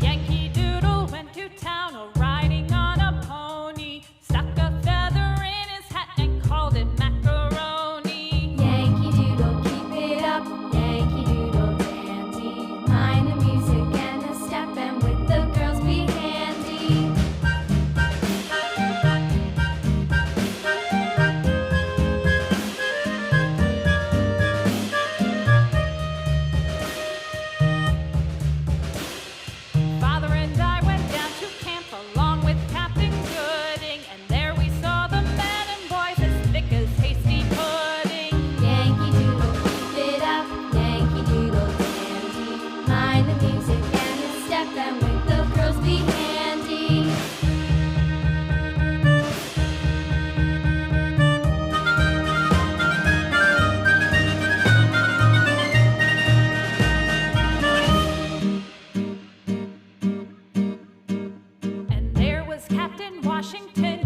Yankee Doodle went to town riding on a pony, stuck a feather in his hat and called it macaroni. Yankee Doodle, keep it up, Yankee Doodle dandy. Mind the music and the step, and with the girls be handy. Father and I went down to camp along with Captain Gooding, and there we saw the men and boys as thick as hasty pudding. Yankee Doodle, keep it up, Yankee Doodle dandy. Mind the music and the step, and with the girls be handy. And there was Captain Washington